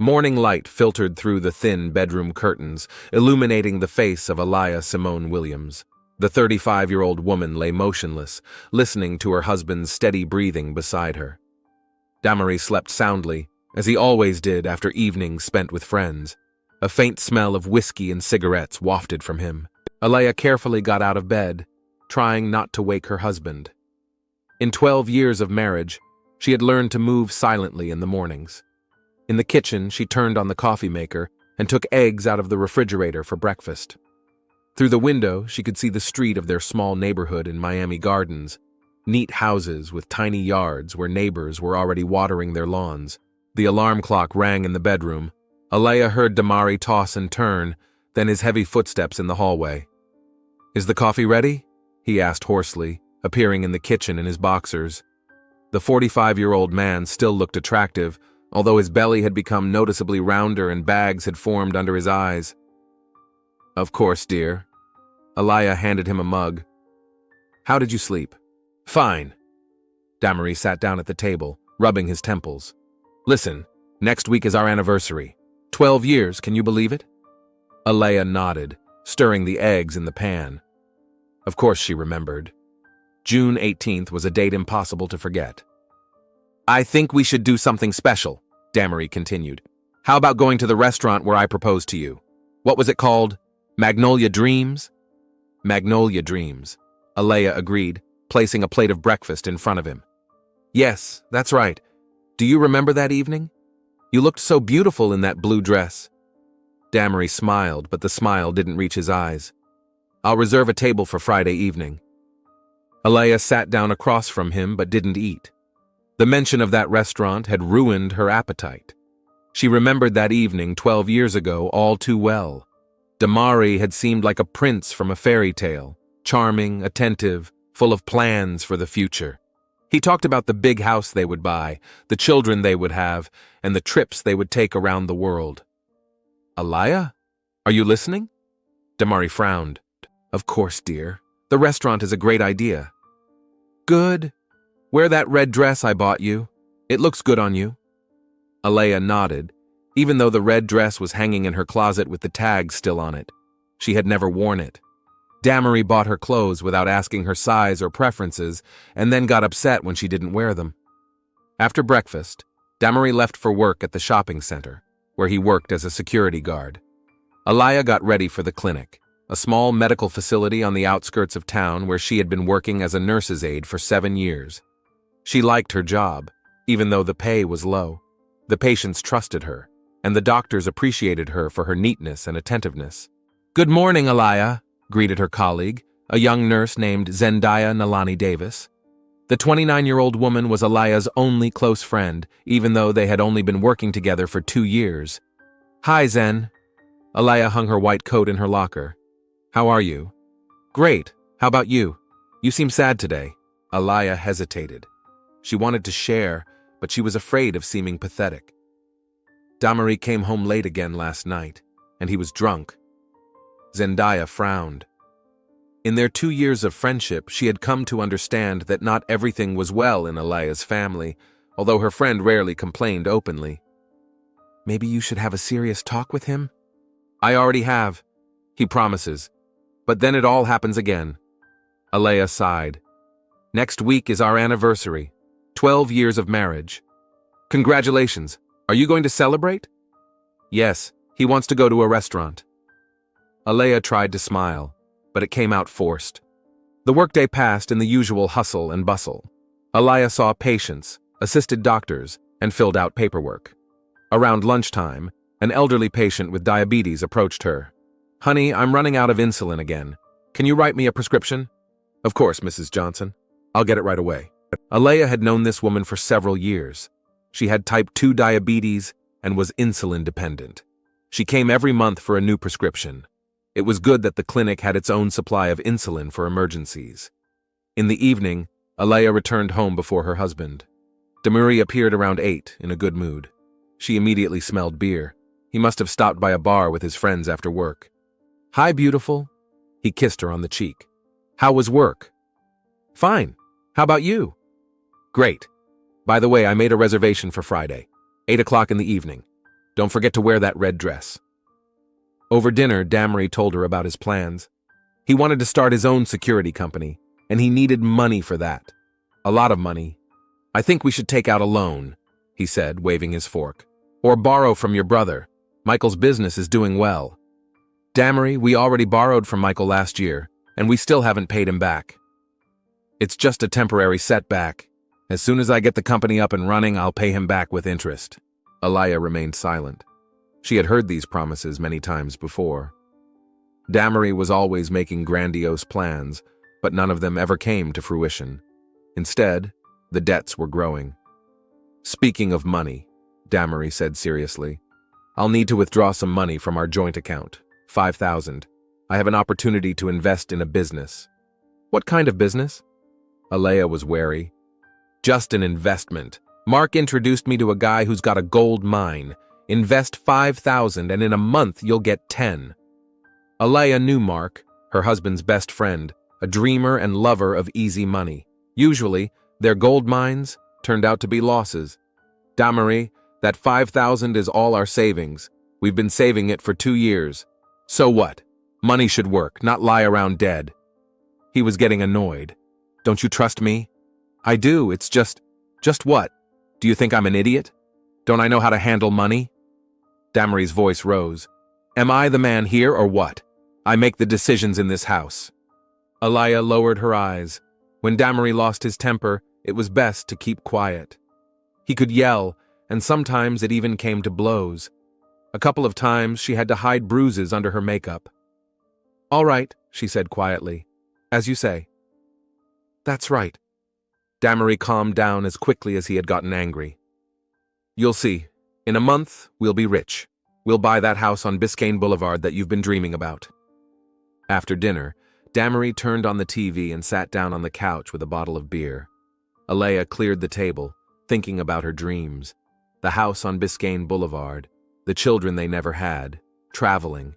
Morning light filtered through the thin bedroom curtains, illuminating the face of Elia Simone Williams. The 35-year-old woman lay motionless, listening to her husband's steady breathing beside her. Damery slept soundly, as he always did after evenings spent with friends. A faint smell of whiskey and cigarettes wafted from him. Elia carefully got out of bed, trying not to wake her husband. In 12 years of marriage, she had learned to move silently in the mornings. In the kitchen, she turned on the coffee maker and took eggs out of the refrigerator for breakfast. Through the window, she could see the street of their small neighborhood in Miami Gardens, neat houses with tiny yards where neighbors were already watering their lawns. The alarm clock rang in the bedroom. Elia heard Damery toss and turn, then his heavy footsteps in the hallway. "Is the coffee ready?" he asked hoarsely, appearing in the kitchen in his boxers. The 45-year-old man still looked attractive, although his belly had become noticeably rounder and bags had formed under his eyes. "Of course, dear." Elia handed him a mug. "How did you sleep?" "Fine." Damery sat down at the table, rubbing his temples. "Listen, next week is our anniversary. 12 years, can you believe it?" Elia nodded, stirring the eggs in the pan. Of course she remembered. June 18th was a date impossible to forget. "I think we should do something special," Damery continued. "How about going to the restaurant where I proposed to you? What was it called? Magnolia Dreams?" "Magnolia Dreams," Elia agreed, placing a plate of breakfast in front of him. "Yes, that's right. Do you remember that evening? You looked so beautiful in that blue dress." Damery smiled, but the smile didn't reach his eyes. "I'll reserve a table for Friday evening." Elia sat down across from him but didn't eat. The mention of that restaurant had ruined her appetite. She remembered that evening 12 years ago all too well. Damery had seemed like a prince from a fairy tale, charming, attentive, full of plans for the future. He talked about the big house they would buy, the children they would have, and the trips they would take around the world. "Elia? Are you listening?" Damery frowned. "Of course, dear. The restaurant is a great idea." "Good. Wear that red dress I bought you. It looks good on you." Elia nodded, even though the red dress was hanging in her closet with the tag still on it. She had never worn it. Damery bought her clothes without asking her size or preferences, and then got upset when she didn't wear them. After breakfast, Damery left for work at the shopping center, where he worked as a security guard. Elia got ready for the clinic, a small medical facility on the outskirts of town where she had been working as a nurse's aide for 7 years. She liked her job, even though the pay was low. The patients trusted her, and the doctors appreciated her for her neatness and attentiveness. "Good morning, Elia," greeted her colleague, a young nurse named Zendaya Nalani Davis. The 29-year-old woman was Elia's only close friend, even though they had only been working together for 2 years. "Hi, Zen." Elia hung her white coat in her locker. "How are you?" "Great. How about you? You seem sad today." Elia hesitated. She wanted to share, but she was afraid of seeming pathetic. Damery came home late again last night, and he was drunk. Zendaya frowned. In their 2 years of friendship, she had come to understand that not everything was well in Elia's family, although her friend rarely complained openly. "Maybe you should have a serious talk with him?" "I already have. He promises. But then it all happens again." Elia sighed. "Next week is our anniversary. 12 years of marriage." "Congratulations. Are you going to celebrate?" "Yes, he wants to go to a restaurant." Elia tried to smile, but it came out forced. The workday passed in the usual hustle and bustle. Elia saw patients, assisted doctors, and filled out paperwork. Around lunchtime, an elderly patient with diabetes approached her. "Honey, I'm running out of insulin again. Can you write me a prescription?" "Of course, Mrs. Johnson. I'll get it right away." Elia had known this woman for several years. She had type 2 diabetes and was insulin dependent. She came every month for a new prescription. It was good that the clinic had its own supply of insulin for emergencies. In the evening, Elia returned home before her husband. Damery appeared around 8 in a good mood. She immediately smelled beer. He must have stopped by a bar with his friends after work. "Hi, beautiful." He kissed her on the cheek. "How was work?" "Fine. How about you?" "Great. By the way, I made a reservation for Friday, 8 o'clock in the evening." Don't forget to wear that red dress." Over dinner, Damery told her about his plans. He wanted to start his own security company, and he needed money for that. A lot of money. "I think we should take out a loan," he said, waving his fork. "Or borrow from your brother. Michael's business is doing well." "Damery, we already borrowed from Michael last year, and we still haven't paid him back. It's just a temporary setback. As soon as I get the company up and running, I'll pay him back with interest." Alaya remained silent. She had heard these promises many times before. Damery was always making grandiose plans, but none of them ever came to fruition. Instead, the debts were growing. "Speaking of money," Damery said seriously, "I'll need to withdraw some money from our joint account, 5,000. I have an opportunity to invest in a business." "What kind of business?" Alaya was wary. "Just an investment. Mark introduced me to a guy who's got a gold mine. Invest 5,000 and in a month you'll get 10. Alaya knew Mark, her husband's best friend, a dreamer and lover of easy money. Usually, their gold mines turned out to be losses. "Damery, that 5,000 is all our savings. We've been saving it for 2 years. So what? Money should work, not lie around dead." He was getting annoyed. "Don't you trust me?" "I do, it's just what? Do you think I'm an idiot? Don't I know how to handle money?" Damery's voice rose. "Am I the man here or what? I make the decisions in this house." Alaya lowered her eyes. When Damery lost his temper, it was best to keep quiet. He could yell, and sometimes it even came to blows. A couple of times she had to hide bruises under her makeup. "All right," she said quietly. "As you say." "That's right." Damery calmed down as quickly as he had gotten angry. "You'll see. In a month, we'll be rich. We'll buy that house on Biscayne Boulevard that you've been dreaming about." After dinner, Damery turned on the TV and sat down on the couch with a bottle of beer. Alaya cleared the table, thinking about her dreams. The house on Biscayne Boulevard, the children they never had, traveling.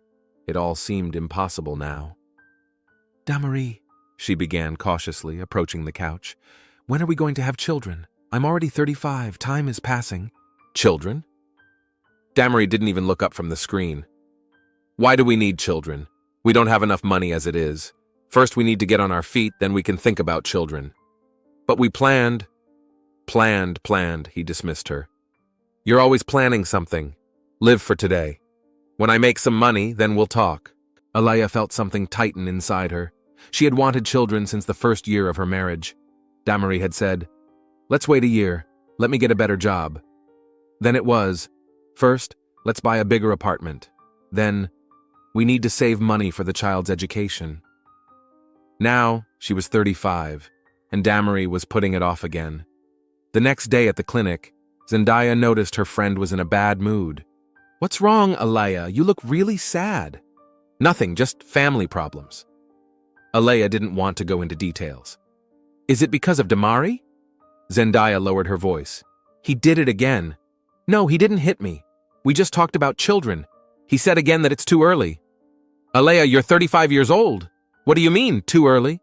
It all seemed impossible now. "Damery," she began cautiously, approaching the couch, "when are we going to have children? I'm already 35. Time is passing." "Children?" Damery didn't even look up from the screen. "Why do we need children? We don't have enough money as it is. First we need to get on our feet, then we can think about children." "But we planned." Planned, he dismissed her. "You're always planning something. Live for today. When I make some money, then we'll talk." Alaya felt something tighten inside her. She had wanted children since the first year of her marriage. Damery had said, "Let's wait a year. Let me get a better job." Then it was, "First, let's buy a bigger apartment. Then, we need to save money for the child's education." Now, she was 35, and Damery was putting it off again. The next day at the clinic, Zendaya noticed her friend was in a bad mood. "What's wrong, Alaya? You look really sad." "Nothing, just family problems." Alaya didn't want to go into details. "Is it because of Damery?" Zendaya lowered her voice. "He did it again." "No, he didn't hit me. We just talked about children. He said again that it's too early." "Alaya, you're 35 years old. What do you mean, too early?"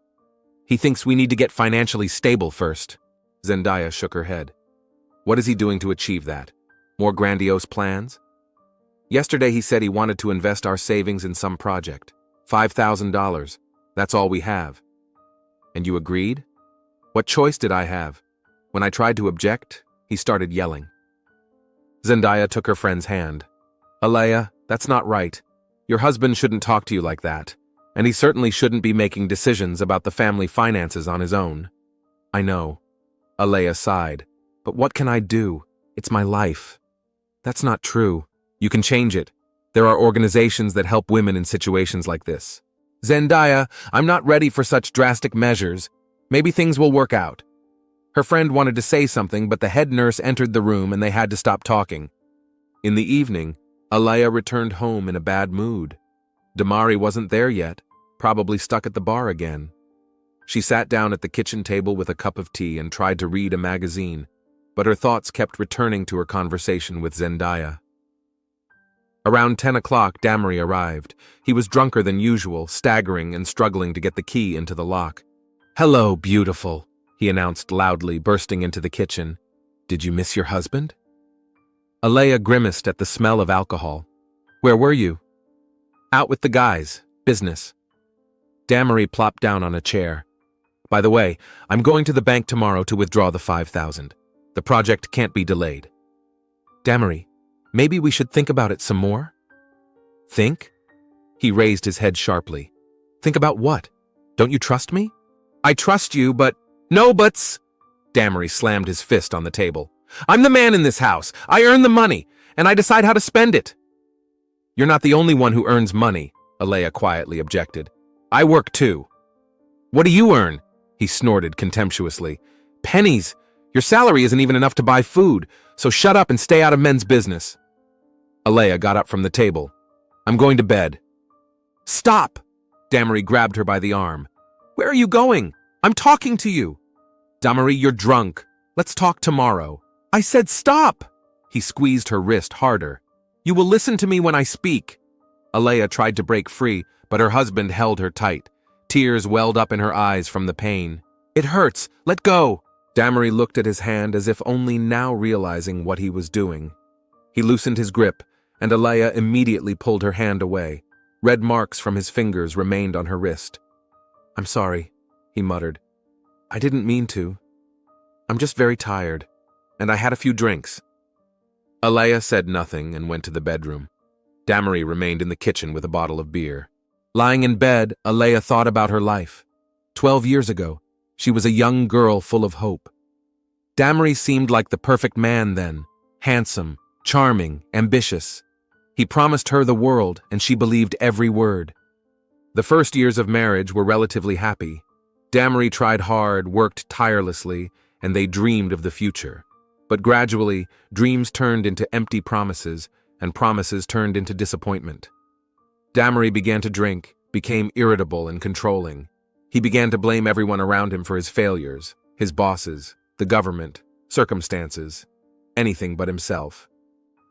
"He thinks we need to get financially stable first." Zendaya shook her head. "What is he doing to achieve that? More grandiose plans?" "Yesterday he said he wanted to invest our savings in some project. $5,000. That's all we have." "And you agreed?" "What choice did I have? When I tried to object, he started yelling." Zendaya took her friend's hand. "Alaya, that's not right. Your husband shouldn't talk to you like that, and he certainly shouldn't be making decisions about the family finances on his own." "I know." Alaya sighed. "But what can I do? It's my life." "That's not true. You can change it. There are organizations that help women in situations like this." "Zendaya, I'm not ready for such drastic measures. Maybe things will work out." Her friend wanted to say something, but the head nurse entered the room and they had to stop talking. In the evening, Alaya returned home in a bad mood. Damery wasn't there yet, probably stuck at the bar again. She sat down at the kitchen table with a cup of tea and tried to read a magazine, but her thoughts kept returning to her conversation with Zendaya. Around 10 o'clock, Damery arrived. He was drunker than usual, staggering and struggling to get the key into the lock. "Hello, beautiful," he announced loudly, bursting into the kitchen. "Did you miss your husband?" Alea grimaced at the smell of alcohol. Where were you? Out with the guys. Business. Damery plopped down on a chair. By the way, I'm going to the bank tomorrow to withdraw the 5,000. The project can't be delayed. Damery, maybe we should think about it some more? Think? He raised his head sharply. Think about what? Don't you trust me? I trust you, but… No buts! Damery slammed his fist on the table. I'm the man in this house. I earn the money, and I decide how to spend it. You're not the only one who earns money, Alea quietly objected. I work too. What do you earn? He snorted contemptuously. Pennies. Your salary isn't even enough to buy food, so shut up and stay out of men's business. Alea got up from the table. I'm going to bed. Stop! Damery grabbed her by the arm. Where are you going? I'm talking to you. Damery, you're drunk. Let's talk tomorrow. I said stop! He squeezed her wrist harder. You will listen to me when I speak. Alea tried to break free, but her husband held her tight. Tears welled up in her eyes from the pain. It hurts. Let go. Damery looked at his hand as if only now realizing what he was doing. He loosened his grip, and Alea immediately pulled her hand away. Red marks from his fingers remained on her wrist. I'm sorry, he muttered. I didn't mean to. I'm just very tired, and I had a few drinks. Alea said nothing and went to the bedroom. Damery remained in the kitchen with a bottle of beer. Lying in bed, Alea thought about her life. 12 years ago, she was a young girl full of hope. Damery seemed like the perfect man then, handsome, charming, ambitious. He promised her the world, and she believed every word. The first years of marriage were relatively happy. Damery tried hard, worked tirelessly, and they dreamed of the future. But gradually, dreams turned into empty promises, and promises turned into disappointment. Damery began to drink, became irritable and controlling. He began to blame everyone around him for his failures, his bosses, the government, circumstances, anything but himself.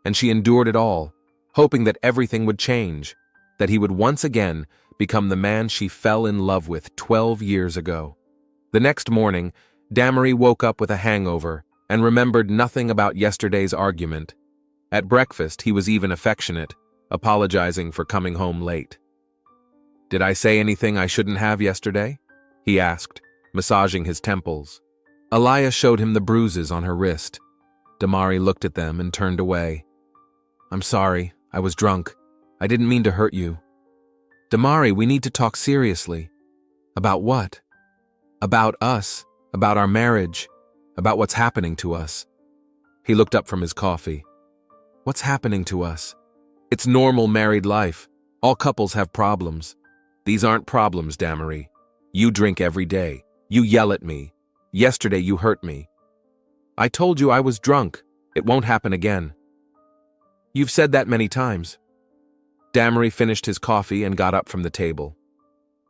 And she endured it all, hoping that everything would change, that he would once again become the man she fell in love with 12 years ago. The next morning, Damery woke up with a hangover and remembered nothing about yesterday's argument. At breakfast, he was even affectionate, apologizing for coming home late. Did I say anything I shouldn't have yesterday? He asked, massaging his temples. Alea showed him the bruises on her wrist. Damery looked at them and turned away. I'm sorry, I was drunk. I didn't mean to hurt you. Damery, we need to talk seriously. About what? About us, about our marriage, about what's happening to us. He looked up from his coffee. What's happening to us? It's normal married life. All couples have problems. These aren't problems, Damery. You drink every day. You yell at me. Yesterday you hurt me. I told you I was drunk. It won't happen again. You've said that many times. Damery finished his coffee and got up from the table.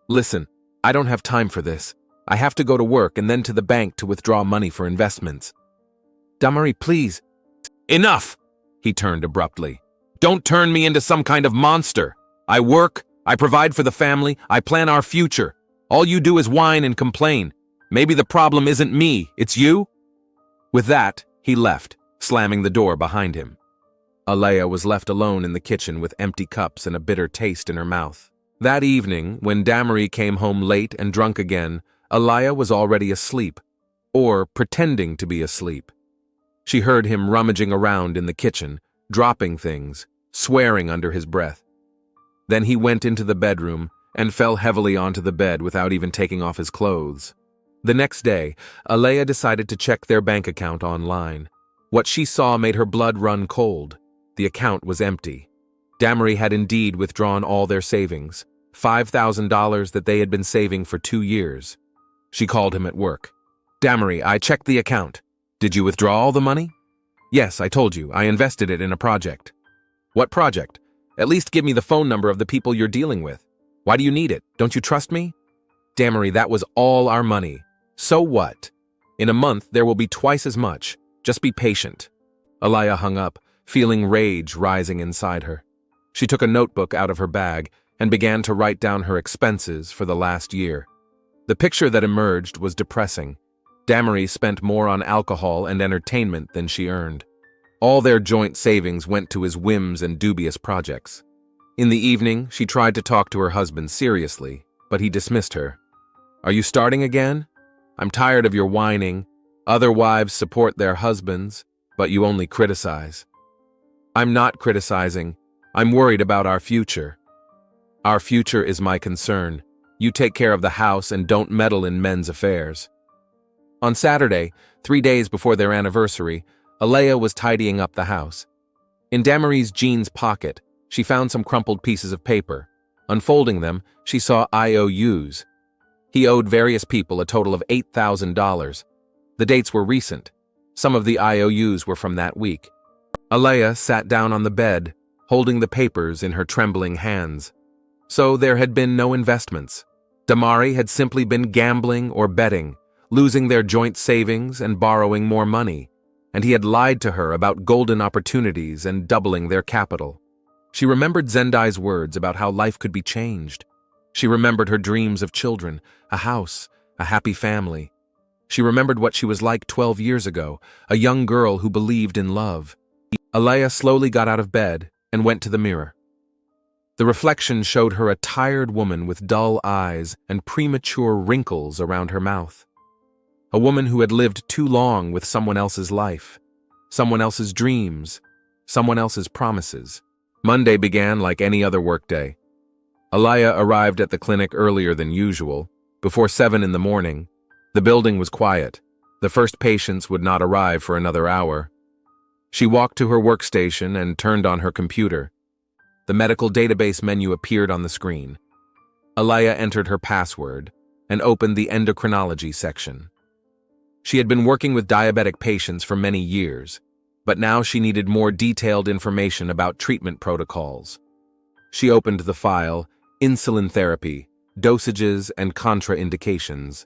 Listen, I don't have time for this. I have to go to work and then to the bank to withdraw money for investments. Damery, please. Enough! He turned abruptly. Don't turn me into some kind of monster. I work, I provide for the family, I plan our future. All you do is whine and complain. Maybe the problem isn't me, it's you? With that, he left, slamming the door behind him. Alea was left alone in the kitchen with empty cups and a bitter taste in her mouth. That evening, when Damery came home late and drunk again, Alea was already asleep, or pretending to be asleep. She heard him rummaging around in the kitchen, dropping things, swearing under his breath. Then he went into the bedroom and fell heavily onto the bed without even taking off his clothes. The next day, Alea decided to check their bank account online. What she saw made her blood run cold. The account was empty. Damery had indeed withdrawn all their savings, $5,000 that they had been saving for 2 years. She called him at work. Damery, I checked the account. Did you withdraw all the money? Yes, I told you. I invested it in a project. What project? At least give me the phone number of the people you're dealing with. Why do you need it? Don't you trust me? Damery, that was all our money. So what? In a month, there will be twice as much. Just be patient. Alea hung up, feeling rage rising inside her. She took a notebook out of her bag and began to write down her expenses for the last year. The picture that emerged was depressing. Damery spent more on alcohol and entertainment than she earned. All their joint savings went to his whims and dubious projects. In the evening, she tried to talk to her husband seriously, but he dismissed her. "Are you starting again? I'm tired of your whining. Other wives support their husbands, but you only criticize." "I'm not criticizing. I'm worried about our future." "Our future is my concern. You take care of the house and don't meddle in men's affairs." On Saturday, 3 days before their anniversary, Alea was tidying up the house. In Damarie's jeans pocket, she found some crumpled pieces of paper. Unfolding them, she saw IOUs. He owed various people a total of $8,000. The dates were recent. Some of the IOUs were from that week. Alea sat down on the bed, holding the papers in her trembling hands. So there had been no investments. Damarie had simply been gambling or betting, losing their joint savings and borrowing more money, and he had lied to her about golden opportunities and doubling their capital. She remembered Zendai's words about how life could be changed. She remembered her dreams of children, a house, a happy family. She remembered what she was like 12 years ago, a young girl who believed in love. Alea slowly got out of bed and went to the mirror. The reflection showed her a tired woman with dull eyes and premature wrinkles around her mouth. A woman who had lived too long with someone else's life, someone else's dreams, someone else's promises. Monday began like any other workday. Alea arrived at the clinic earlier than usual, before 7 in the morning. The building was quiet. The first patients would not arrive for another hour. She walked to her workstation and turned on her computer. The medical database menu appeared on the screen. Alea entered her password and opened the endocrinology section. She had been working with diabetic patients for many years, but now she needed more detailed information about treatment protocols. She opened the file, Insulin Therapy, Dosages and Contraindications.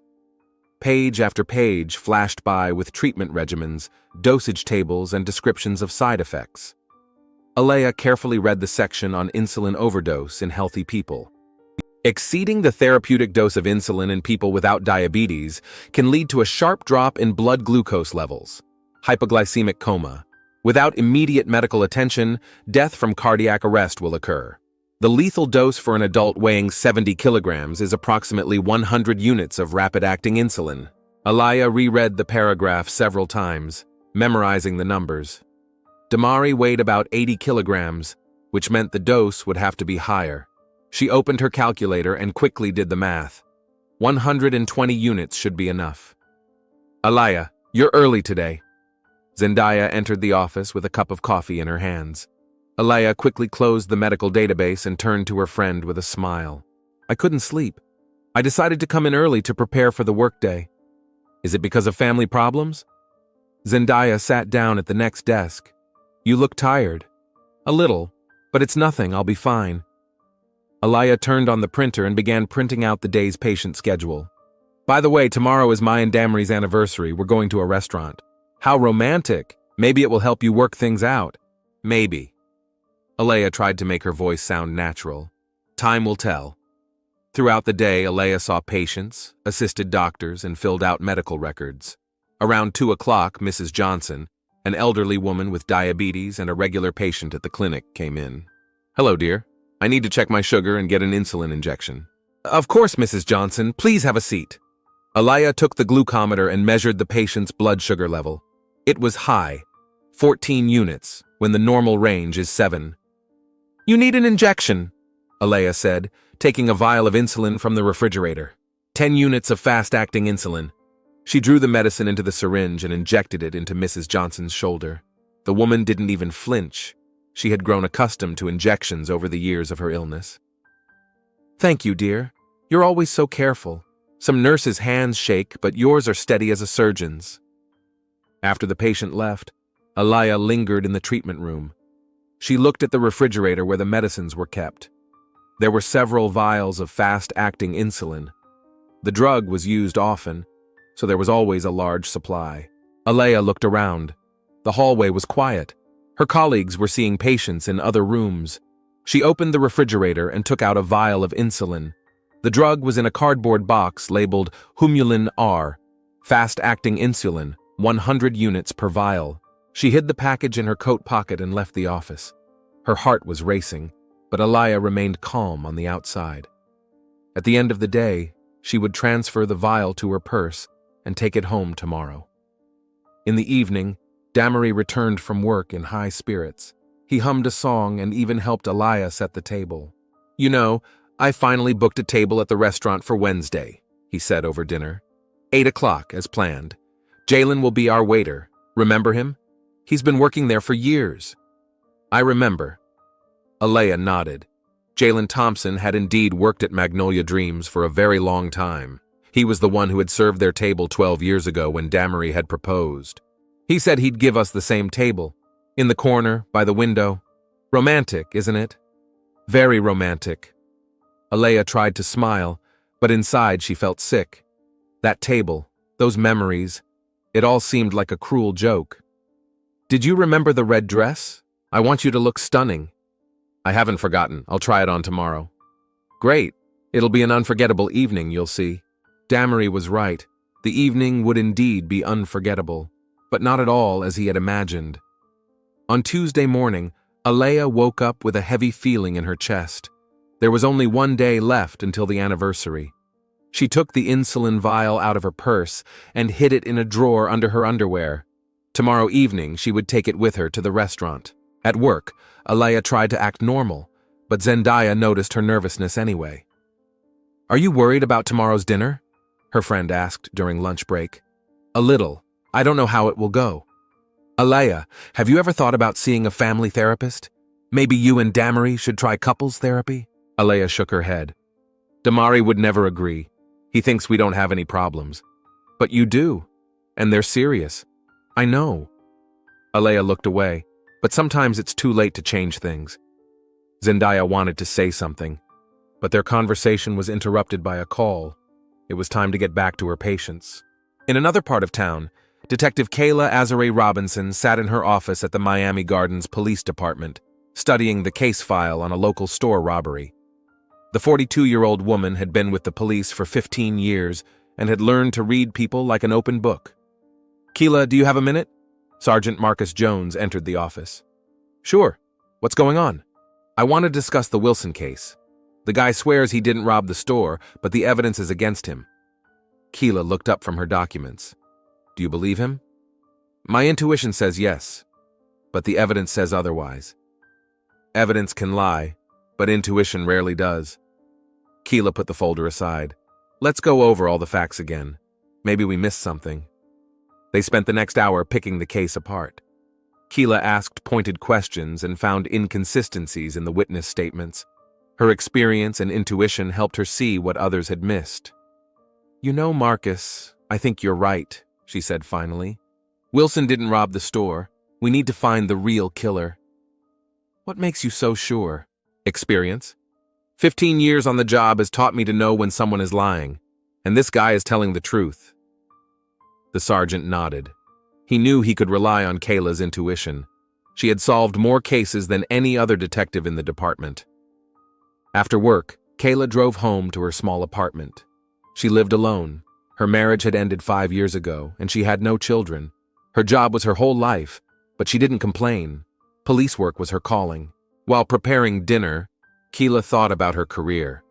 Page after page flashed by with treatment regimens, dosage tables, and descriptions of side effects. Alea carefully read the section on insulin overdose in healthy people. Exceeding the therapeutic dose of insulin in people without diabetes can lead to a sharp drop in blood glucose levels, hypoglycemic coma. Without immediate medical attention, death from cardiac arrest will occur. The lethal dose for an adult weighing 70 kilograms is approximately 100 units of rapid-acting insulin. Alea reread the paragraph several times, memorizing the numbers. Damarie weighed about 80 kilograms, which meant the dose would have to be higher. She opened her calculator and quickly did the math. 120 units should be enough. "Alea, you're early today." Zendaya entered the office with a cup of coffee in her hands. Alea quickly closed the medical database and turned to her friend with a smile. "I couldn't sleep. I decided to come in early to prepare for the workday." "Is it because of family problems?" Zendaya sat down at the next desk. "You look tired." "A little, but it's nothing, I'll be fine." Alea turned on the printer and began printing out the day's patient schedule. "By the way, tomorrow is my and Damarie's anniversary. We're going to a restaurant." "How romantic. Maybe it will help you work things out." "Maybe." Alea tried to make her voice sound natural. "Time will tell." Throughout the day, Alea saw patients, assisted doctors, and filled out medical records. Around 2 o'clock, Mrs. Johnson, an elderly woman with diabetes and a regular patient at the clinic, came in. "Hello, dear. I need to check my sugar and get an insulin injection." "Of course, Mrs. Johnson. Please have a seat." Alea took the glucometer and measured the patient's blood sugar level. It was high, 14 units, when the normal range is 7. "You need an injection," Alea said, taking a vial of insulin from the refrigerator. 10 units of fast-acting insulin. She drew the medicine into the syringe and injected it into Mrs. Johnson's shoulder. The woman didn't even flinch. She had grown accustomed to injections over the years of her illness. "Thank you, dear. You're always so careful. Some nurses' hands shake, but yours are steady as a surgeon's." After the patient left, Alea lingered in the treatment room. She looked at the refrigerator where the medicines were kept. There were several vials of fast-acting insulin. The drug was used often, so there was always a large supply. Alea looked around. The hallway was quiet. Her colleagues were seeing patients in other rooms. She opened the refrigerator and took out a vial of insulin. The drug was in a cardboard box labeled Humulin R, fast-acting insulin, 100 units per vial. She hid the package in her coat pocket and left the office. Her heart was racing, but Alaya remained calm on the outside. At the end of the day, she would transfer the vial to her purse and take it home tomorrow. In the evening, Damery returned from work in high spirits. He hummed a song and even helped Alaya set the table. "You know, I finally booked a table at the restaurant for Wednesday," he said over dinner. 8 o'clock, as planned. Jalen will be our waiter. Remember him? He's been working there for years. I remember. Alaya nodded. Jalen Thompson had indeed worked at Magnolia Dreams for a very long time. He was the one who had served their table 12 years ago when Damery had proposed. He said he'd give us the same table, in the corner, by the window. Romantic, isn't it? Very romantic. Alaya tried to smile, but inside she felt sick. That table, those memories, it all seemed like a cruel joke. "Did you remember the red dress? I want you to look stunning." "I haven't forgotten. I'll try it on tomorrow." "Great. It'll be an unforgettable evening, you'll see." Damery was right. The evening would indeed be unforgettable, but not at all as he had imagined. On Tuesday morning, Alaya woke up with a heavy feeling in her chest. There was only one day left until the anniversary. She took the insulin vial out of her purse and hid it in a drawer under her underwear. Tomorrow evening, she would take it with her to the restaurant. At work, Alaya tried to act normal, but Zendaya noticed her nervousness anyway. "Are you worried about tomorrow's dinner?" her friend asked during lunch break. "A little. I don't know how it will go." "Alaya, have you ever thought about seeing a family therapist? Maybe you and Damery should try couples therapy?" Alaya shook her head. "Damari would never agree. He thinks we don't have any problems. But you do, and they're serious." "I know." Alaya looked away, but sometimes it's too late to change things. Zendaya wanted to say something, but their conversation was interrupted by a call. It was time to get back to her patients. In another part of town, Detective Kayla Azare Robinson sat in her office at the Miami Gardens Police Department, studying the case file on a local store robbery. The 42-year-old woman had been with the police for 15 years and had learned to read people like an open book. "Kayla, do you have a minute?" Sergeant Marcus Jones entered the office. "Sure. What's going on?" "I want to discuss the Wilson case. The guy swears he didn't rob the store, but the evidence is against him." Kayla looked up from her documents. "Do you believe him?" "My intuition says yes, but the evidence says otherwise." "Evidence can lie, but intuition rarely does." Kayla put the folder aside. "Let's go over all the facts again. Maybe we missed something." They spent the next hour picking the case apart. Kayla asked pointed questions and found inconsistencies in the witness statements. Her experience and intuition helped her see what others had missed. "You know, Marcus, I think you're right," she said finally. "Wilson didn't rob the store. We need to find the real killer." "What makes you so sure?" "Experience. 15 years on the job has taught me to know when someone is lying, and this guy is telling the truth." The sergeant nodded. He knew he could rely on Kayla's intuition. She had solved more cases than any other detective in the department. After work, Kayla drove home to her small apartment. She lived alone. Her marriage had ended 5 years ago, and she had no children. Her job was her whole life, but she didn't complain. Police work was her calling. While preparing dinner, Kayla thought about her career.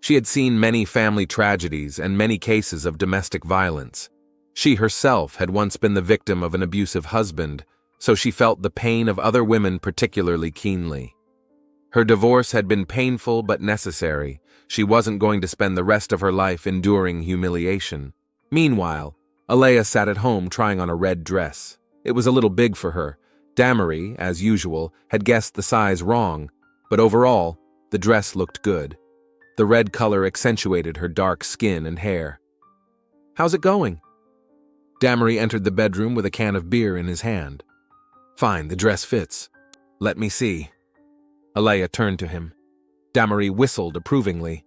She had seen many family tragedies and many cases of domestic violence. She herself had once been the victim of an abusive husband, so she felt the pain of other women particularly keenly. Her divorce had been painful but necessary. She wasn't going to spend the rest of her life enduring humiliation. Meanwhile, Alaya sat at home trying on a red dress. It was a little big for her. Damery, as usual, had guessed the size wrong, but overall, the dress looked good. The red color accentuated her dark skin and hair. "How's it going?" Damery entered the bedroom with a can of beer in his hand. "Fine, the dress fits. Let me see." Alaya turned to him. Damery whistled approvingly.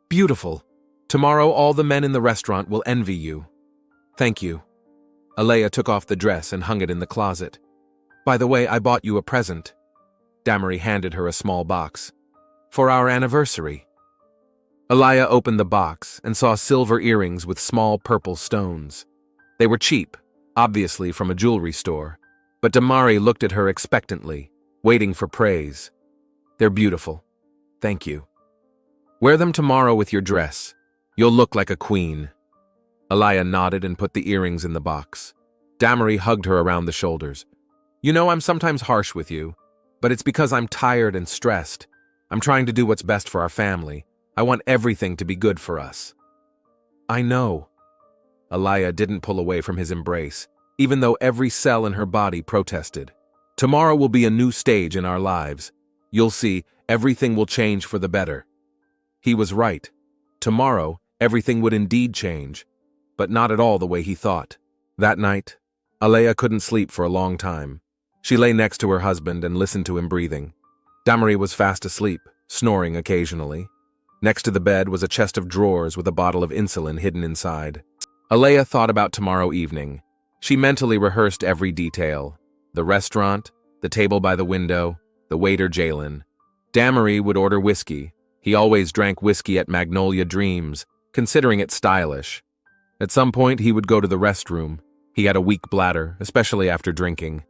"Beautiful. Tomorrow all the men in the restaurant will envy you." "Thank you." Alaya took off the dress and hung it in the closet. "By the way, I bought you a present." Damery handed her a small box. "For our anniversary." Alaya opened the box and saw silver earrings with small purple stones. They were cheap, obviously from a jewelry store. But Damari looked at her expectantly, waiting for praise. "They're beautiful. Thank you. Wear them tomorrow with your dress. You'll look like a queen." Alaya nodded and put the earrings in the box. Damari hugged her around the shoulders. "You know, I'm sometimes harsh with you, but it's because I'm tired and stressed. I'm trying to do what's best for our family. I want everything to be good for us." "I know." Alaya didn't pull away from his embrace, even though every cell in her body protested. "Tomorrow will be a new stage in our lives. You'll see, everything will change for the better." He was right. Tomorrow, everything would indeed change, but not at all the way he thought. That night, Alaya couldn't sleep for a long time. She lay next to her husband and listened to him breathing. Damari was fast asleep, snoring occasionally. Next to the bed was a chest of drawers with a bottle of insulin hidden inside. Alaya thought about tomorrow evening. She mentally rehearsed every detail. The restaurant, the table by the window, the waiter Jalen. Damari would order whiskey. He always drank whiskey at Magnolia Dreams, considering it stylish. At some point, he would go to the restroom. He had a weak bladder, especially after drinking.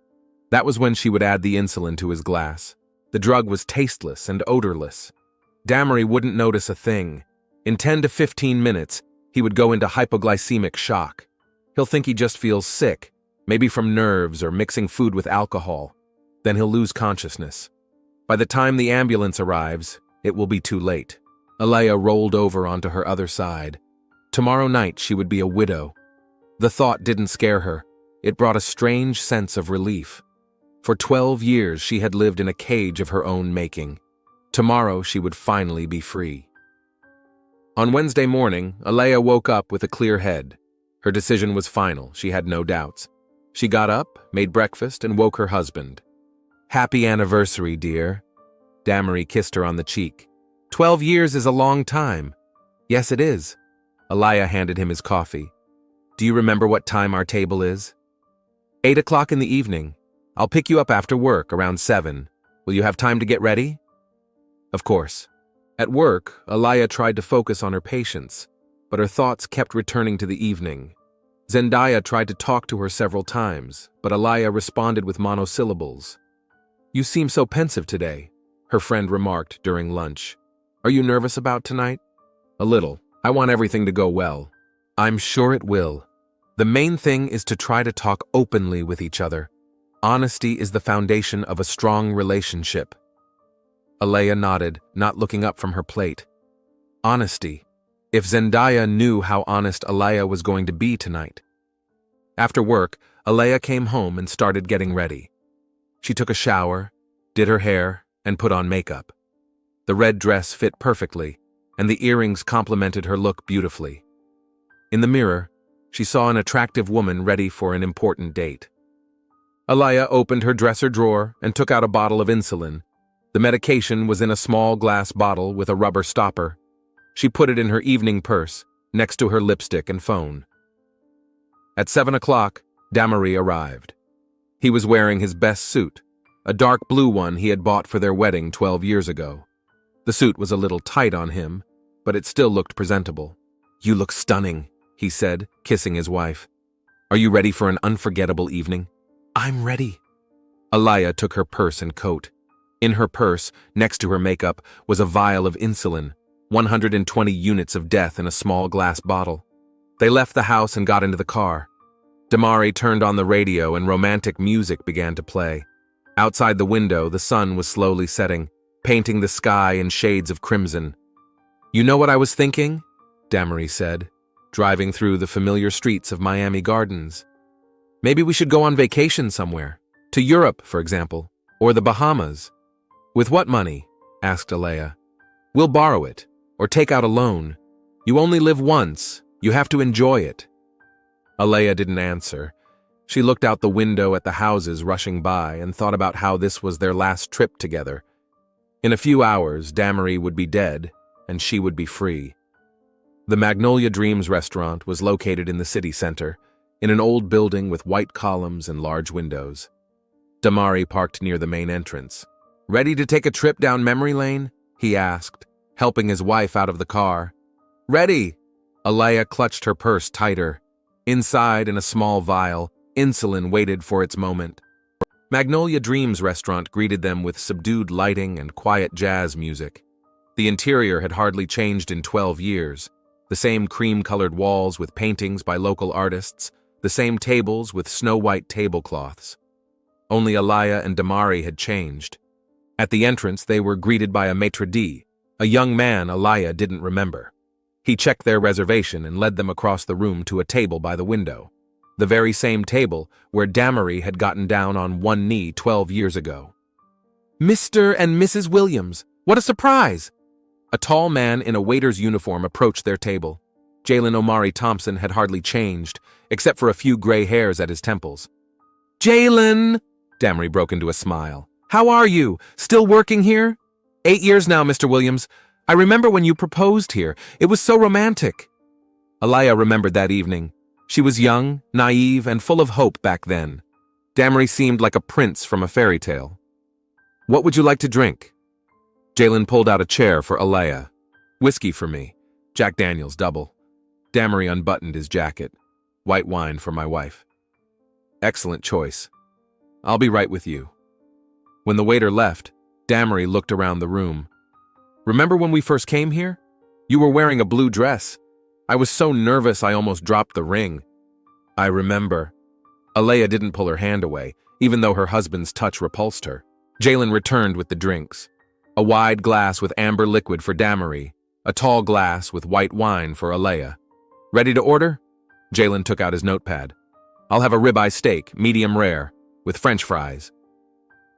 That was when she would add the insulin to his glass. The drug was tasteless and odorless. Damari wouldn't notice a thing. In 10 to 15 minutes, he would go into hypoglycemic shock. He'll think he just feels sick, maybe from nerves or mixing food with alcohol. Then he'll lose consciousness. By the time the ambulance arrives, it will be too late. Alaya rolled over onto her other side. Tomorrow night she would be a widow. The thought didn't scare her. It brought a strange sense of relief. For 12 years she had lived in a cage of her own making. Tomorrow she would finally be free. On Wednesday morning, Alaya woke up with a clear head. Her decision was final, she had no doubts. She got up, made breakfast, and woke her husband. "Happy anniversary, dear." Damari kissed her on the cheek. 12 years is a long time." "Yes, it is." Alaya handed him his coffee. "Do you remember what time our table is?" 8 o'clock in the evening. I'll pick you up after work around 7. Will you have time to get ready?" Of course. At work, Alaya tried to focus on her patients, but her thoughts kept returning to the evening. Zendaya tried to talk to her several times, but Alaya responded with monosyllables. "You seem so pensive today," her friend remarked during lunch. "Are you nervous about tonight?" "A little. I want everything to go well." "I'm sure it will. The main thing is to try to talk openly with each other. Honesty is the foundation of a strong relationship." Alaya nodded, not looking up from her plate. Honesty. If Zendaya knew how honest Alaya was going to be tonight. After work, Alaya came home and started getting ready. She took a shower, did her hair, and put on makeup. The red dress fit perfectly, and the earrings complemented her look beautifully. In the mirror, she saw an attractive woman ready for an important date. Alaya opened her dresser drawer and took out a bottle of insulin. The medication was in a small glass bottle with a rubber stopper. She put it in her evening purse, next to her lipstick and phone. At 7 o'clock, Damari arrived. He was wearing his best suit, a dark blue one he had bought for their wedding 12 years ago. The suit was a little tight on him, but it still looked presentable. "You look stunning," he said, kissing his wife. "Are you ready for an unforgettable evening?" "I'm ready." Alaya took her purse and coat. In her purse, next to her makeup, was a vial of insulin, 120 units of death in a small glass bottle. They left the house and got into the car. Damari turned on the radio and romantic music began to play. Outside the window, the sun was slowly setting, painting the sky in shades of crimson. "You know what I was thinking?" Damari said, driving through the familiar streets of Miami Gardens. "Maybe we should go on vacation somewhere. To Europe, for example, or the Bahamas." "With what money?" asked Alaya. "We'll borrow it, or take out a loan. You only live once. You have to enjoy it." Alaya didn't answer. She looked out the window at the houses rushing by and thought about how this was their last trip together. In a few hours, Damari would be dead, and she would be free. The Magnolia Dreams restaurant was located in the city center, in an old building with white columns and large windows. Damari parked near the main entrance. "Ready to take a trip down memory lane?" he asked, helping his wife out of the car. "Ready!" Alaya clutched her purse tighter. Inside, in a small vial, insulin waited for its moment. Magnolia Dreams restaurant greeted them with subdued lighting and quiet jazz music. The interior had hardly changed in 12 years. The same cream-colored walls with paintings by local artists, the same tables with snow-white tablecloths. Only Alaya and Damari had changed. At the entrance, they were greeted by a maitre d', a young man Alaya didn't remember. He checked their reservation and led them across the room to a table by the window, the very same table where Damari had gotten down on one knee 12 years ago. "Mr. and Mrs. Williams, what a surprise!" A tall man in a waiter's uniform approached their table. Jalen Omari Thompson had hardly changed, except for a few gray hairs at his temples. "Jalen!" Damari broke into a smile. "How are you? Still working here?" 8 years now, Mr. Williams. I remember when you proposed here. It was so romantic." Alaya remembered that evening. She was young, naive, and full of hope back then. Damari seemed like a prince from a fairy tale. "What would you like to drink?" Jalen pulled out a chair for Alaya. "Whiskey for me. Jack Daniels double." Damari unbuttoned his jacket. "White wine for my wife." "Excellent choice. I'll be right with you." When the waiter left, Damari looked around the room. "Remember when we first came here? You were wearing a blue dress. I was so nervous I almost dropped the ring." "I remember." Alaya didn't pull her hand away, even though her husband's touch repulsed her. Jalen returned with the drinks. A wide glass with amber liquid for Damari, a tall glass with white wine for Alaya. "Ready to order?" Jalen took out his notepad. "I'll have a ribeye steak, medium rare, with French fries."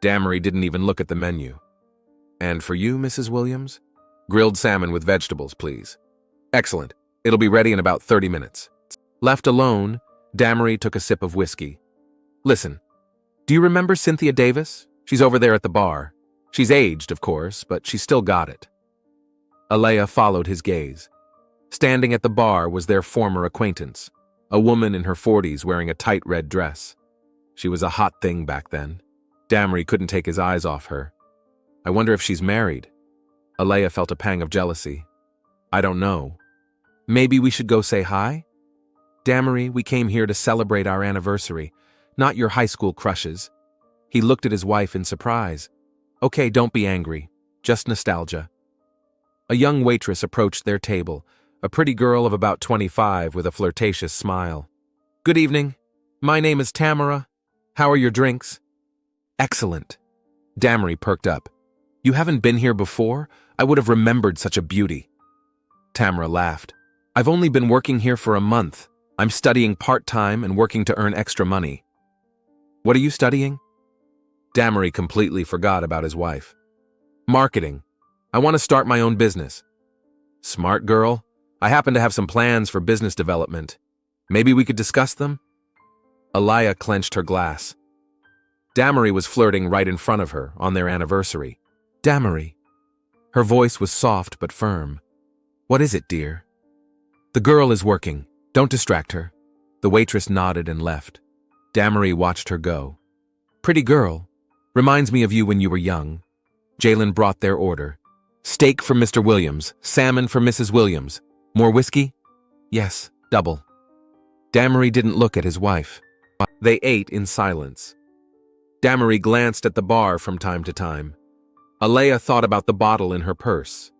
Damari didn't even look at the menu. "And for you, Mrs. Williams? Grilled salmon with vegetables, please." "Excellent. It'll be ready in about 30 minutes. Left alone, Damari took a sip of whiskey. "Listen, do you remember Cynthia Davis? She's over there at the bar. She's aged, of course, but she's still got it." Alaya followed his gaze. Standing at the bar was their former acquaintance, a woman in her 40s wearing a tight red dress. She was a hot thing back then. Damari couldn't take his eyes off her. "I wonder if she's married." Alaya felt a pang of jealousy. "I don't know. Maybe we should go say hi?" "Damari, we came here to celebrate our anniversary, not your high school crushes." He looked at his wife in surprise. "Okay, don't be angry. Just nostalgia." A young waitress approached their table, a pretty girl of about 25 with a flirtatious smile. "Good evening. My name is Tamara. How are your drinks?" "Excellent." Damari perked up. "You haven't been here before? I would have remembered such a beauty." Tamara laughed. "I've only been working here for a month. I'm studying part-time and working to earn extra money." "What are you studying?" Damari completely forgot about his wife. "Marketing. I want to start my own business." "Smart girl. I happen to have some plans for business development. Maybe we could discuss them?" Alaya clenched her glass. Damari was flirting right in front of her on their anniversary. "Damari." Her voice was soft but firm. "What is it, dear?" "The girl is working. Don't distract her." The waitress nodded and left. Damari watched her go. "Pretty girl. Reminds me of you when you were young." Jalen brought their order. "Steak for Mr. Williams, salmon for Mrs. Williams. More whiskey?" "Yes, double." Damari didn't look at his wife. They ate in silence. Damari glanced at the bar from time to time. Alaya thought about the bottle in her purse.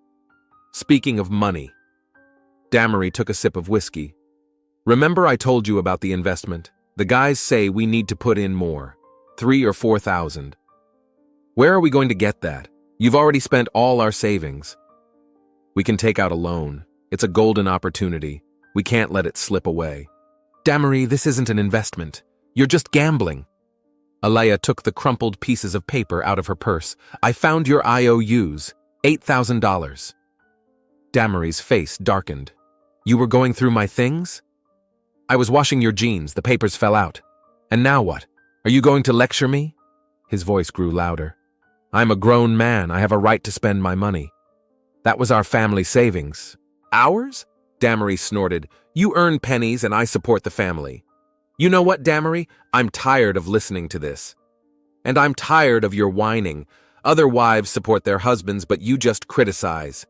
Speaking of money, Damari took a sip of whiskey. "Remember I told you about the investment? The guys say we need to put in more, 3,000 or 4,000. Where are we going to get that? You've already spent all our savings." "We can take out a loan. It's a golden opportunity. We can't let it slip away." "Damari, this isn't an investment. You're just gambling." Alaya took the crumpled pieces of paper out of her purse. "I found your IOUs, $8,000. Damari's face darkened. "You were going through my things?" "I was washing your jeans. The papers fell out. And now what? Are you going to lecture me?" His voice grew louder. "I'm a grown man. I have a right to spend my money. That was our family savings." "Ours?" Damari snorted. "You earn pennies and I support the family." "You know what, Damari? I'm tired of listening to this. And I'm tired of your whining. Other wives support their husbands, but you just criticize."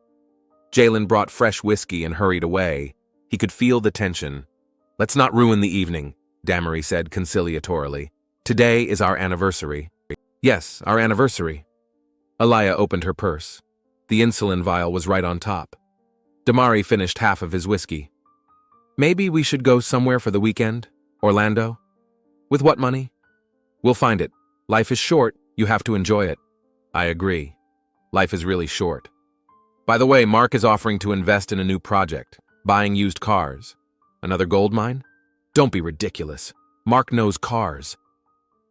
Jalen brought fresh whiskey and hurried away. He could feel the tension. "Let's not ruin the evening," Damari said conciliatorily. "Today is our anniversary." Yes, our anniversary. Alaya opened her purse. The insulin vial was right on top. Damari finished half of his whiskey. Maybe we should go somewhere for the weekend? Orlando? With what money? We'll find it. Life is short, you have to enjoy it. I agree. Life is really short. By the way, Mark is offering to invest in a new project, buying used cars. Another gold mine? Don't be ridiculous. Mark knows cars.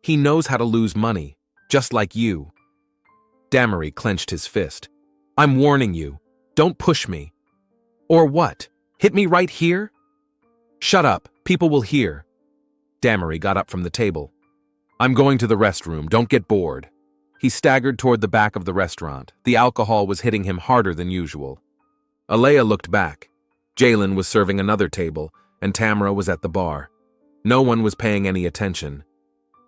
He knows how to lose money, just like you. Damari clenched his fist. I'm warning you. Don't push me. Or what? Hit me right here? Shut up. People will hear. Damari got up from the table. I'm going to the restroom. Don't get bored. He staggered toward the back of the restaurant. The alcohol was hitting him harder than usual. Alaya looked back. Jalen was serving another table, and Tamara was at the bar. No one was paying any attention.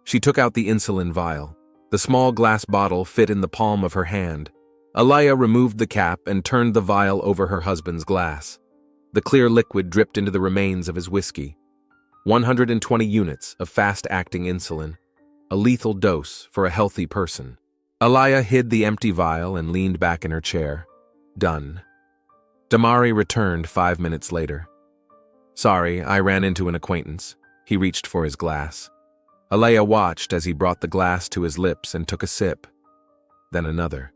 She took out the insulin vial. The small glass bottle fit in the palm of her hand. Alaya removed the cap and turned the vial over her husband's glass. The clear liquid dripped into the remains of his whiskey. 120 units of fast-acting insulin, a lethal dose for a healthy person. Alaya hid the empty vial and leaned back in her chair. Done. Damari returned 5 minutes later. Sorry, I ran into an acquaintance. He reached for his glass. Alaya watched as he brought the glass to his lips and took a sip. Then another.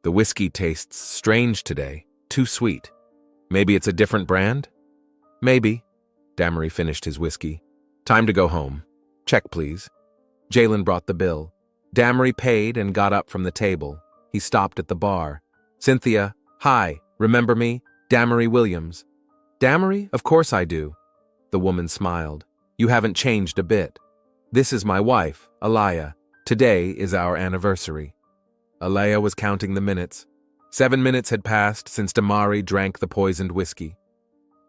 The whiskey tastes strange today, too sweet. Maybe it's a different brand? Maybe. Damari finished his whiskey. Time to go home. Check, please. Jalen brought the bill. Damari paid and got up from the table. He stopped at the bar. Cynthia, hi, remember me? Damari Williams. Damari? Of course I do. The woman smiled. You haven't changed a bit. This is my wife, Alaya. Today is our anniversary. Alaya was counting the minutes. 7 minutes had passed since Damari drank the poisoned whiskey.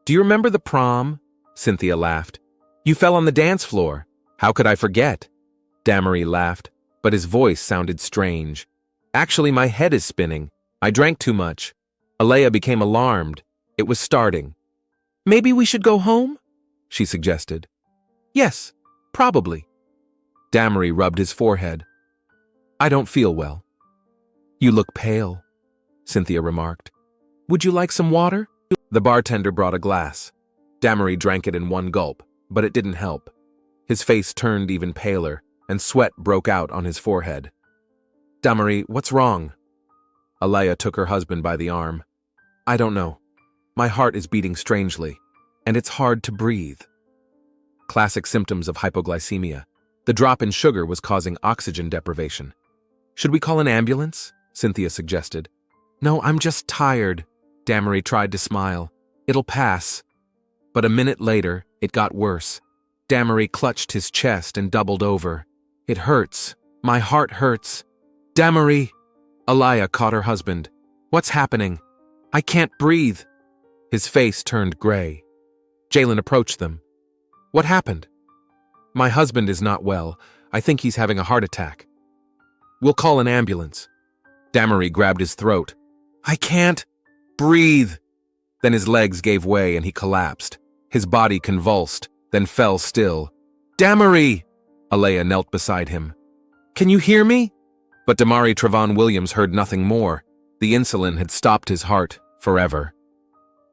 Do you remember the prom? Cynthia laughed. You fell on the dance floor. How could I forget? Damari laughed, but his voice sounded strange. Actually, my head is spinning. I drank too much. Alaya became alarmed. It was starting. Maybe we should go home? She suggested. Yes, probably. Damari rubbed his forehead. I don't feel well. You look pale, Cynthia remarked. Would you like some water? The bartender brought a glass. Damari drank it in one gulp, but it didn't help. His face turned even paler, and sweat broke out on his forehead. Damari, what's wrong? Alaya took her husband by the arm. I don't know. My heart is beating strangely, and it's hard to breathe. Classic symptoms of hypoglycemia. The drop in sugar was causing oxygen deprivation. Should we call an ambulance? Cynthia suggested. No, I'm just tired. Damari tried to smile. It'll pass. But a minute later, it got worse. Damari clutched his chest and doubled over. It hurts. My heart hurts. Damari! Alaya caught her husband. What's happening? I can't breathe. His face turned gray. Jalen approached them. What happened? My husband is not well. I think he's having a heart attack. We'll call an ambulance. Damari grabbed his throat. I can't breathe. Then his legs gave way and he collapsed. His body convulsed, then fell still. Damari! Alaya knelt beside him. Can you hear me? But Damari Trevon Williams heard nothing more. The insulin had stopped his heart forever.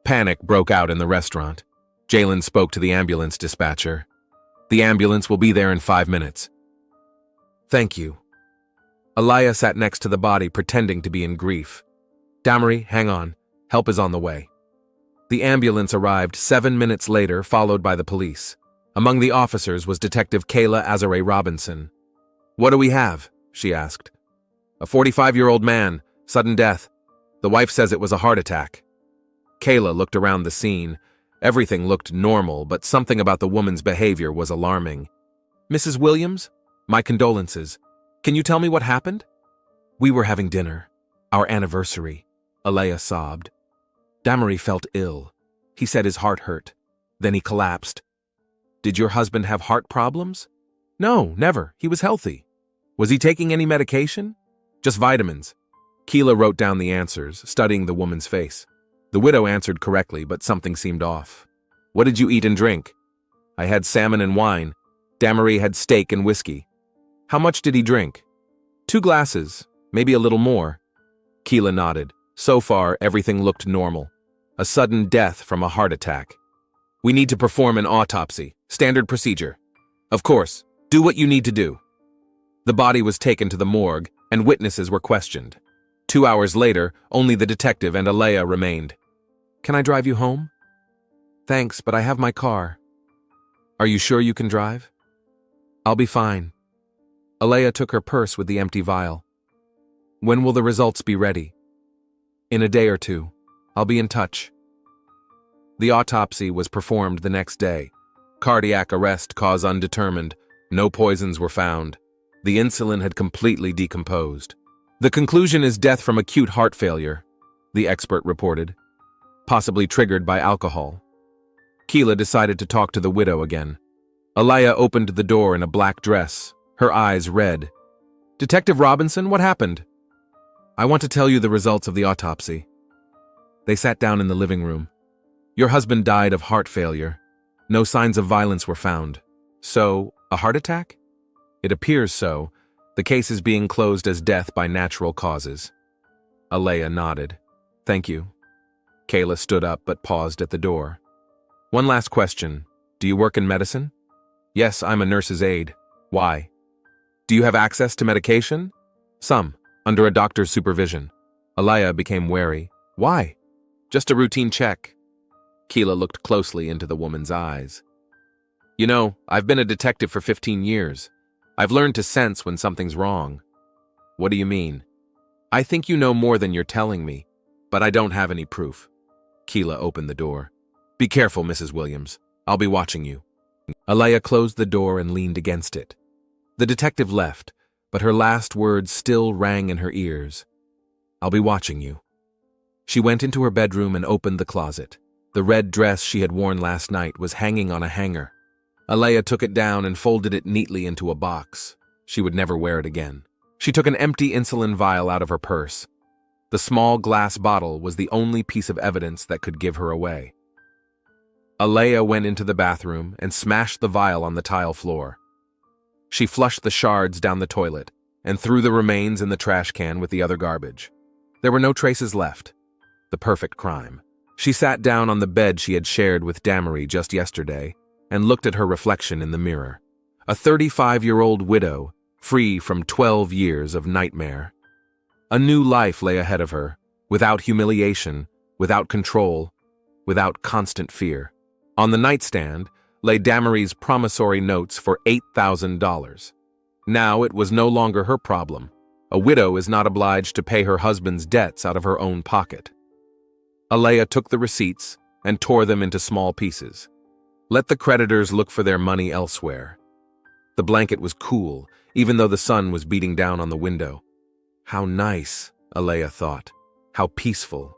Panic broke out in the restaurant. Jalen spoke to the ambulance dispatcher. The ambulance will be there in 5 minutes. Thank you. Alaya sat next to the body, pretending to be in grief. Damari, hang on. Help is on the way. The ambulance arrived 7 minutes later, followed by the police. Among the officers was Detective Kayla Azare Robinson. What do we have? She asked. A 45-year-old man, sudden death. The wife says it was a heart attack. Kayla looked around the scene. Everything looked normal, but something about the woman's behavior was alarming. Mrs. Williams, my condolences. Can you tell me what happened? We were having dinner. Our anniversary. Alaya sobbed. Damari felt ill. He said his heart hurt. Then he collapsed. Did your husband have heart problems? No, never. He was healthy. Was he taking any medication? Just vitamins. Keela wrote down the answers, studying the woman's face. The widow answered correctly, but something seemed off. What did you eat and drink? I had salmon and wine. Damari had steak and whiskey. How much did he drink? 2 glasses, maybe a little more. Keela nodded. So far, everything looked normal. A sudden death from a heart attack. We need to perform an autopsy. Standard procedure. Of course, do what you need to do. The body was taken to the morgue, and witnesses were questioned. 2 hours later, only the detective and Alea remained. Can I drive you home? Thanks, but I have my car. Are you sure you can drive? I'll be fine. Alea took her purse with the empty vial. When will the results be ready? In a day or 2. I'll be in touch. The autopsy was performed the next day. Cardiac arrest, cause undetermined. No poisons were found. The insulin had completely decomposed. The conclusion is death from acute heart failure, the expert reported, possibly triggered by alcohol. Keela decided to talk to the widow again. Alea opened the door in a black dress, her eyes red. Detective Robinson, what happened? I want to tell you the results of the autopsy. They sat down in the living room. Your husband died of heart failure. No signs of violence were found. So, a heart attack? It appears so. The case is being closed as death by natural causes. Alea nodded. Thank you. Kayla stood up but paused at the door. One last question. Do you work in medicine? Yes, I'm a nurse's aide. Why? Do you have access to medication? Some, under a doctor's supervision. Alea became wary. Why? Just a routine check. Keela looked closely into the woman's eyes. You know, I've been a detective for 15 years. I've learned to sense when something's wrong. What do you mean? I think you know more than you're telling me, but I don't have any proof. Keela opened the door. Be careful, Mrs. Williams. I'll be watching you. Alea closed the door and leaned against it. The detective left, but her last words still rang in her ears. I'll be watching you. She went into her bedroom and opened the closet. The red dress she had worn last night was hanging on a hanger. Alea took it down and folded it neatly into a box. She would never wear it again. She took an empty insulin vial out of her purse. The small glass bottle was the only piece of evidence that could give her away. Alea went into the bathroom and smashed the vial on the tile floor. She flushed the shards down the toilet and threw the remains in the trash can with the other garbage. There were no traces left. The perfect crime. She sat down on the bed she had shared with Damery just yesterday and looked at her reflection in the mirror. A 35-year-old widow, free from 12 years of nightmare. A new life lay ahead of her, without humiliation, without control, without constant fear. On the nightstand lay Damery's promissory notes for $8,000. Now it was no longer her problem. A widow is not obliged to pay her husband's debts out of her own pocket. Alea took the receipts and tore them into small pieces. Let the creditors look for their money elsewhere. The blanket was cool, even though the sun was beating down on the window. How nice, Alea thought. How peaceful.